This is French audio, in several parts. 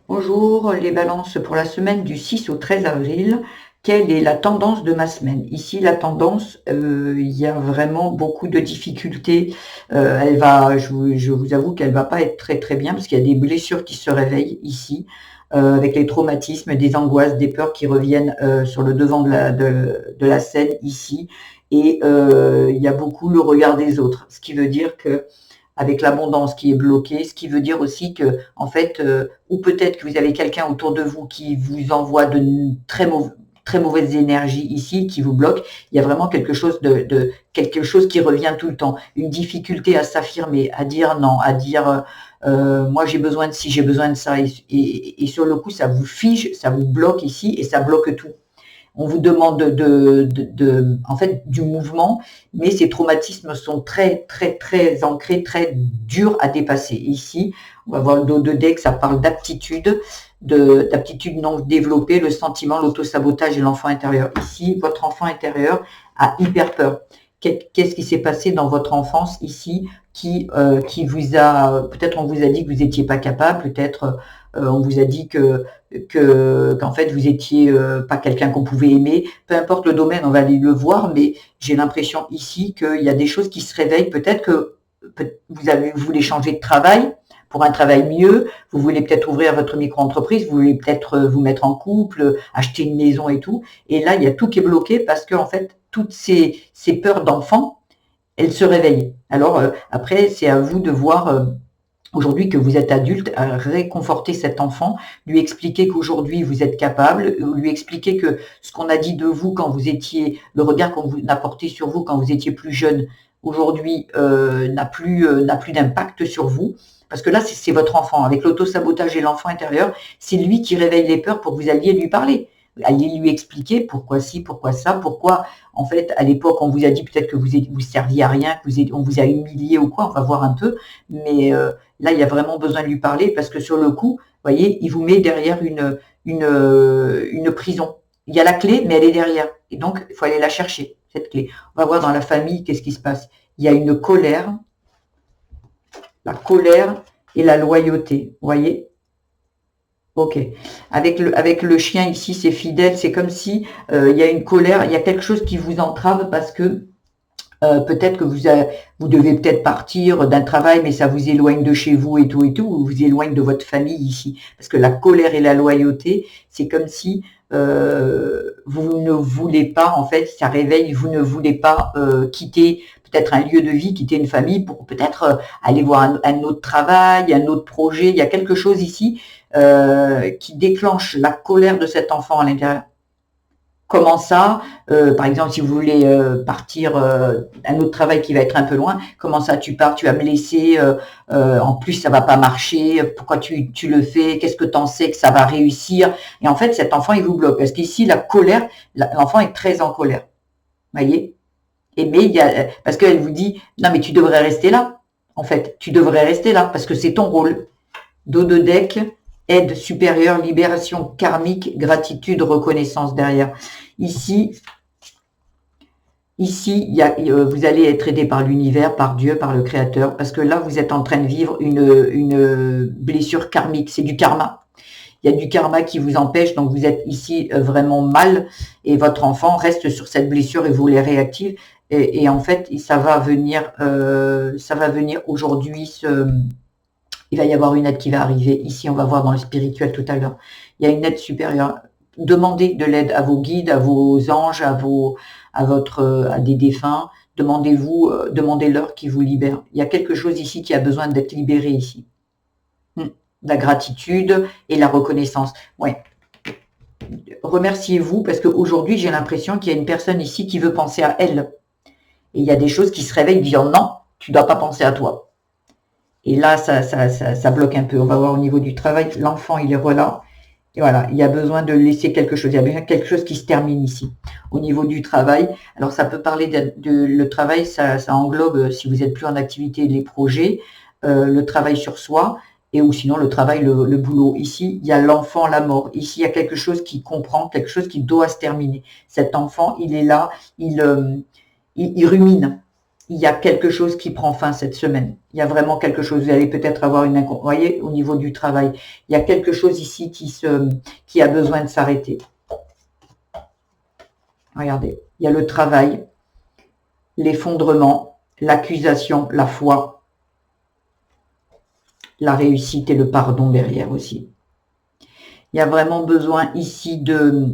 Bonjour, les balances pour la semaine du 6 au 13 avril. Quelle est la tendance de ma semaine? Ici, la tendance, il y a vraiment beaucoup de difficultés. Je vous avoue qu'elle va pas être très très bien parce qu'il y a des blessures qui se réveillent ici, avec les traumatismes, des angoisses, des peurs qui reviennent sur le devant de la scène ici. Et il y a beaucoup le regard des autres, ce qui veut dire que avec l'abondance qui est bloquée, ce qui veut dire aussi que, en fait, ou peut-être que vous avez quelqu'un autour de vous qui vous envoie de très mauvaises énergies ici, qui vous bloque. Il y a vraiment quelque chose quelque chose qui revient tout le temps, une difficulté à s'affirmer, à dire non, à dire moi j'ai besoin de ci, j'ai besoin de ça, et sur le coup ça vous fige, ça vous bloque ici et ça bloque tout. On vous demande en fait, du mouvement, mais ces traumatismes sont très, très, très ancrés, très durs à dépasser. Ici, on va voir le dos de deck, ça parle d'aptitude, d'aptitude non développée, le sentiment, l'autosabotage et l'enfant intérieur. Ici, votre enfant intérieur a hyper peur. Qu'est-ce qui s'est passé dans votre enfance ici qui vous a, peut-être on vous a dit que vous n'étiez pas capable, peut-être on vous a dit qu'en fait vous étiez pas quelqu'un qu'on pouvait aimer. Peu importe le domaine, on va aller le voir, mais j'ai l'impression ici qu'il y a des choses qui se réveillent. Peut-être que vous voulez changer de travail pour un travail mieux, vous voulez peut-être ouvrir votre micro-entreprise, vous voulez peut-être vous mettre en couple, acheter une maison et tout. Et là, il y a tout qui est bloqué parce que en fait, toutes ces peurs d'enfant, elles se réveillent. Alors après, c'est à vous de voir aujourd'hui que vous êtes adulte, à réconforter cet enfant, lui expliquer qu'aujourd'hui vous êtes capable, lui expliquer que ce qu'on a dit de vous quand vous étiez, le regard qu'on vous a porté sur vous quand vous étiez plus jeune, aujourd'hui n'a plus d'impact sur vous. Parce que là, c'est votre enfant. Avec l'auto-sabotage et l'enfant intérieur, c'est lui qui réveille les peurs pour que vous alliez lui parler. Alliez lui expliquer pourquoi ci, pourquoi ça, pourquoi, en fait, à l'époque, on vous a dit peut-être que vous serviez à rien, on vous a humilié ou quoi, on va voir un peu. Mais là, il y a vraiment besoin de lui parler parce que sur le coup, vous voyez, il vous met derrière une prison. Il y a la clé, mais elle est derrière. Et donc, il faut aller la chercher, cette clé. On va voir dans la famille qu'est-ce qui se passe. Il y a une colère, la colère et la loyauté. Vous voyez? Ok. Avec le chien ici, c'est fidèle. C'est comme si il y a une colère, il y a quelque chose qui vous entrave parce que peut-être que vous devez peut-être partir d'un travail, mais ça vous éloigne de chez vous et tout, ou vous éloigne de votre famille ici. Parce que la colère et la loyauté, c'est comme si vous ne voulez pas, en fait, ça réveille, vous ne voulez pas quitter peut-être un lieu de vie, quitter une famille pour peut-être aller voir un autre travail, un autre projet. Il y a quelque chose ici qui déclenche la colère de cet enfant à l'intérieur. Comment ça? Par exemple, si vous voulez partir un autre travail qui va être un peu loin, comment ça tu pars, tu vas me laisser, en plus ça va pas marcher, pourquoi tu le fais, qu'est-ce que tu en sais que ça va réussir? Et en fait, cet enfant, il vous bloque. Parce qu'ici, la colère, l'enfant est très en colère. Voyez? Et mais il y a, parce qu'elle vous dit, non mais tu devrais rester là. En fait, tu devrais rester là parce que c'est ton rôle. Dos de deck, aide supérieure, libération karmique, gratitude, reconnaissance derrière. Ici, vous allez être aidé par l'univers, par Dieu, par le Créateur, parce que là, vous êtes en train de vivre une blessure karmique, c'est du karma. Il y a du karma qui vous empêche, donc vous êtes ici vraiment mal, et votre enfant reste sur cette blessure et vous les réactive. Et en fait, ça va venir aujourd'hui il va y avoir une aide qui va arriver. Ici, on va voir dans le spirituel tout à l'heure. Il y a une aide supérieure. Demandez de l'aide à vos guides, à vos anges, à des défunts. Demandez-leur qui vous libèrent. Il y a quelque chose ici qui a besoin d'être libéré ici. La gratitude et la reconnaissance. Ouais. Remerciez-vous parce qu'aujourd'hui, j'ai l'impression qu'il y a une personne ici qui veut penser à elle. Et il y a des choses qui se réveillent disant non, tu ne dois pas penser à toi. Et là, ça bloque un peu. On va voir au niveau du travail. L'enfant, il est là. Et voilà, il y a besoin de laisser quelque chose. Il y a besoin de quelque chose qui se termine ici. Au niveau du travail, alors ça peut parler le travail, ça englobe, si vous n'êtes plus en activité, les projets, le travail sur soi, et ou sinon le travail, le boulot. Ici, il y a l'enfant, la mort. Ici, il y a quelque chose qui comprend, quelque chose qui doit se terminer. Cet enfant, il est là, il rumine. il y a quelque chose qui prend fin cette semaine. Il y a vraiment quelque chose. Vous allez peut-être avoir vous voyez, au niveau du travail, il y a quelque chose ici qui a besoin de s'arrêter. Regardez, il y a le travail, l'effondrement, l'accusation, la foi, la réussite et le pardon derrière aussi. Il y a vraiment besoin ici de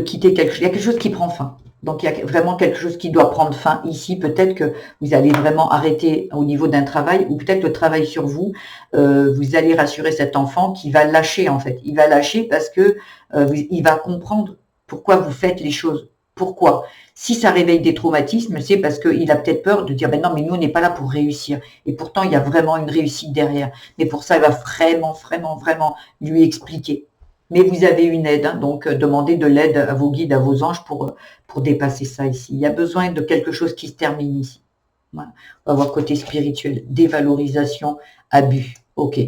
quitter quelque chose. Il y a quelque chose qui prend fin. Donc, il y a vraiment quelque chose qui doit prendre fin ici. Peut-être que vous allez vraiment arrêter au niveau d'un travail ou peut-être le travail sur vous. Vous allez rassurer cet enfant qui va lâcher en fait. Il va lâcher parce que il va comprendre pourquoi vous faites les choses. Pourquoi? Si ça réveille des traumatismes, c'est parce qu'il a peut-être peur de dire ben non, mais nous on n'est pas là pour réussir. Et pourtant, il y a vraiment une réussite derrière. Mais pour ça, il va vraiment lui expliquer. Mais vous avez une aide, hein, donc demandez de l'aide à vos guides, à vos anges pour dépasser ça ici. Il y a besoin de quelque chose qui se termine ici. Voilà. On va voir côté spirituel, dévalorisation, abus. Ok.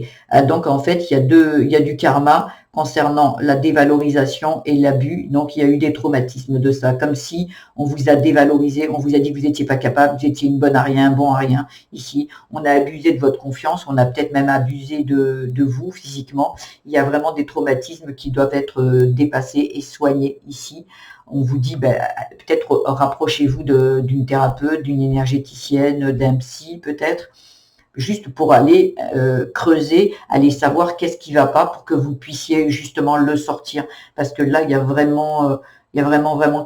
Donc en fait, il y a du karma concernant la dévalorisation et l'abus. Donc il y a eu des traumatismes de ça, comme si on vous a dévalorisé, on vous a dit que vous n'étiez pas capable, vous étiez une bonne à rien, un bon à rien. Ici, on a abusé de votre confiance, on a peut-être même abusé de vous physiquement. Il y a vraiment des traumatismes qui doivent être dépassés et soignés ici. On vous dit, ben, peut-être rapprochez-vous d'une thérapeute, d'une énergéticienne, d'un psy peut-être, juste pour aller creuser, aller savoir qu'est-ce qui ne va pas pour que vous puissiez justement le sortir. Parce que là, il y a vraiment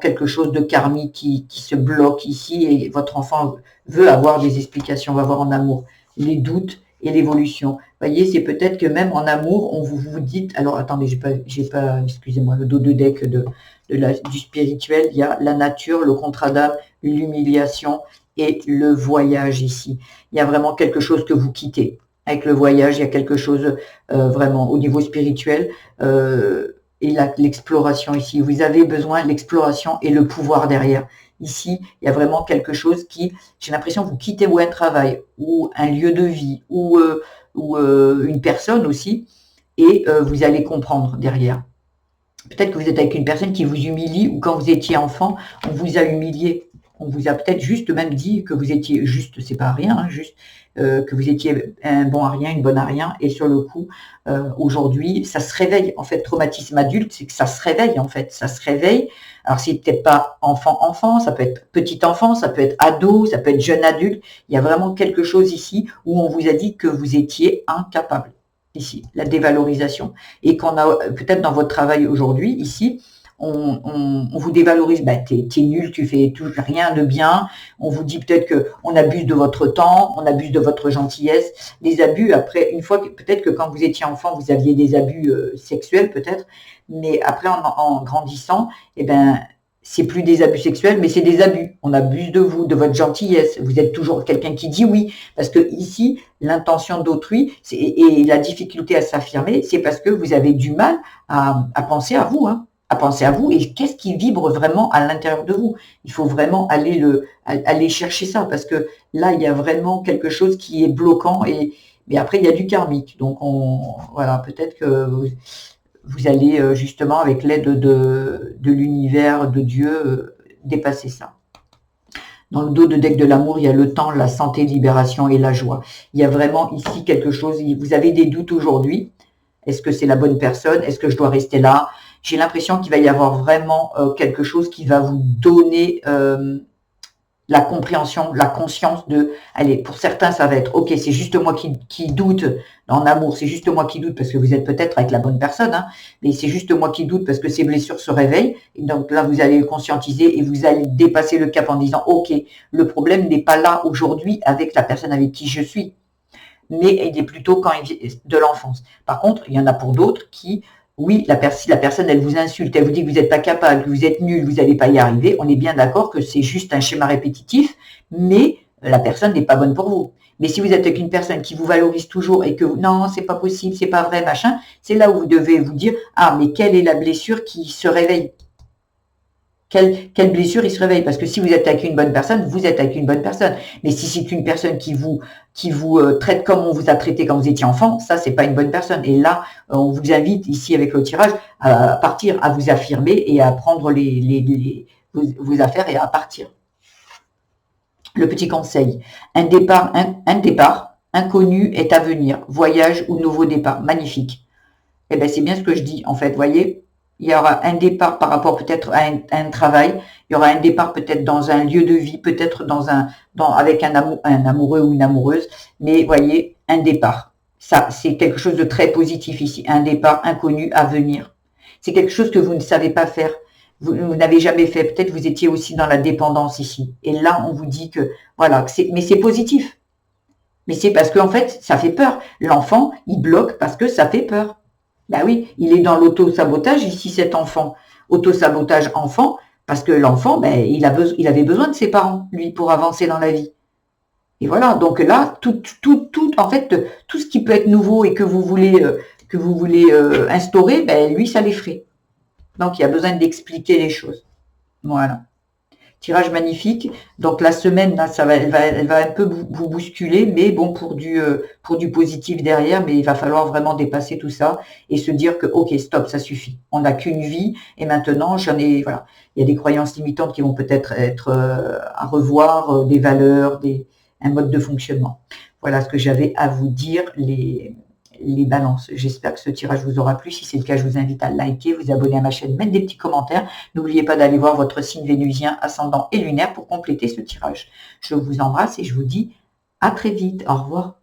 quelque chose de karmique qui se bloque ici et votre enfant veut avoir des explications, va avoir en amour les doutes et l'évolution. Vous voyez, c'est peut-être que même en amour, on vous dit, alors attendez, j'ai pas, excusez-moi, le dos de deck du spirituel, il y a la nature, le contrat d'âme, l'humiliation et le voyage ici. Il y a vraiment quelque chose que vous quittez. Avec le voyage, il y a quelque chose vraiment au niveau spirituel et l'exploration ici. Vous avez besoin de l'exploration et le pouvoir derrière. Ici, il y a vraiment quelque chose qui, j'ai l'impression, vous quittez ou un travail, ou un lieu de vie, ou une personne aussi, et vous allez comprendre derrière. Peut-être que vous êtes avec une personne qui vous humilie, ou quand vous étiez enfant, on vous a humilié. On vous a peut-être juste même dit que vous étiez juste, c'est pas rien, hein, juste que vous étiez un bon à rien, une bonne à rien, et sur le coup, aujourd'hui, ça se réveille. En fait, traumatisme adulte, c'est que ça se réveille, en fait, ça se réveille. Alors, c'est peut-être pas enfant, ça peut être petit enfant, ça peut être ado, ça peut être jeune adulte. Il y a vraiment quelque chose ici où on vous a dit que vous étiez incapable. Ici, la dévalorisation. Et qu'on a peut-être dans votre travail aujourd'hui, ici, on vous dévalorise, bah, t'es nul, tu fais rien de bien, on vous dit peut-être qu'on abuse de votre temps, on abuse de votre gentillesse, les abus, après, une fois, peut-être que quand vous étiez enfant, vous aviez des abus sexuels peut-être, mais après, en grandissant, eh ben, c'est plus des abus sexuels, mais c'est des abus. On abuse de vous, de votre gentillesse. Vous êtes toujours quelqu'un qui dit oui. Parce que ici, l'intention d'autrui et la difficulté à s'affirmer, c'est parce que vous avez du mal à penser à vous, hein, à penser à vous et qu'est-ce qui vibre vraiment à l'intérieur de vous. Il faut vraiment aller chercher ça parce que là, il y a vraiment quelque chose qui est bloquant mais après, il y a du karmique. Donc, voilà, peut-être que vous allez justement, avec l'aide de l'univers, de Dieu, dépasser ça. Dans le dos de deck de l'amour, il y a le temps, la santé, libération et la joie. Il y a vraiment ici quelque chose, vous avez des doutes aujourd'hui. Est-ce que c'est la bonne personne? Est-ce que je dois rester là? J'ai l'impression qu'il va y avoir vraiment quelque chose qui va vous donner la compréhension, la conscience de, allez, pour certains, ça va être, ok, c'est juste moi qui doute en amour, c'est juste moi qui doute parce que vous êtes peut-être avec la bonne personne, hein, mais c'est juste moi qui doute parce que ces blessures se réveillent. Et donc là, vous allez le conscientiser et vous allez dépasser le cap en disant, ok, le problème n'est pas là aujourd'hui avec la personne avec qui je suis, mais il est plutôt quand il vient de l'enfance. Par contre, il y en a pour d'autres qui, oui, si la personne, elle vous insulte, elle vous dit que vous n'êtes pas capable, que vous êtes nul, vous n'allez pas y arriver, on est bien d'accord que c'est juste un schéma répétitif, mais la personne n'est pas bonne pour vous. Mais si vous êtes avec une personne qui vous valorise toujours et que non, c'est pas possible, c'est pas vrai, machin, c'est là où vous devez vous dire, ah, mais quelle est la blessure qui se réveille? Quelle blessure il se réveille? Parce que si vous êtes avec une bonne personne, vous êtes avec une bonne personne. Mais si c'est une personne qui vous traite comme on vous a traité quand vous étiez enfant, ça, c'est pas une bonne personne. Et là, on vous invite ici avec le tirage à partir, à vous affirmer et à prendre vos affaires et à partir. Le petit conseil, un départ inconnu est à venir, voyage ou nouveau départ, magnifique. Eh bien, c'est bien ce que je dis, en fait, voyez, il y aura un départ par rapport peut-être à un travail, il y aura un départ peut-être dans un lieu de vie, peut-être avec un amoureux ou une amoureuse, mais voyez, un départ. Ça, c'est quelque chose de très positif ici, un départ inconnu à venir. C'est quelque chose que vous ne savez pas faire, vous n'avez jamais fait, peut-être vous étiez aussi dans la dépendance ici. Et là, on vous dit que, voilà, mais c'est positif. Mais c'est parce qu'en fait, ça fait peur. L'enfant, il bloque parce que ça fait peur. Ben oui, il est dans l'auto-sabotage ici, cet enfant. Auto-sabotage enfant, parce que l'enfant, ben, il avait besoin de ses parents, lui, pour avancer dans la vie. Et voilà, donc là, en fait, tout ce qui peut être nouveau et que vous voulez instaurer, ben, lui, ça l'effraie. Donc, il y a besoin d'expliquer les choses. Voilà. Tirage magnifique. Donc la semaine, là, elle va un peu vous bousculer, mais bon, pour du positif derrière, mais il va falloir vraiment dépasser tout ça et se dire que, ok, stop, ça suffit. On n'a qu'une vie et maintenant, voilà. Il y a des croyances limitantes qui vont peut-être être à revoir, des valeurs, un mode de fonctionnement. Voilà ce que j'avais à vous dire, les balances. J'espère que ce tirage vous aura plu. Si c'est le cas, je vous invite à liker, vous abonner à ma chaîne, mettre des petits commentaires. N'oubliez pas d'aller voir votre signe vénusien, ascendant et lunaire pour compléter ce tirage. Je vous embrasse et je vous dis à très vite. Au revoir.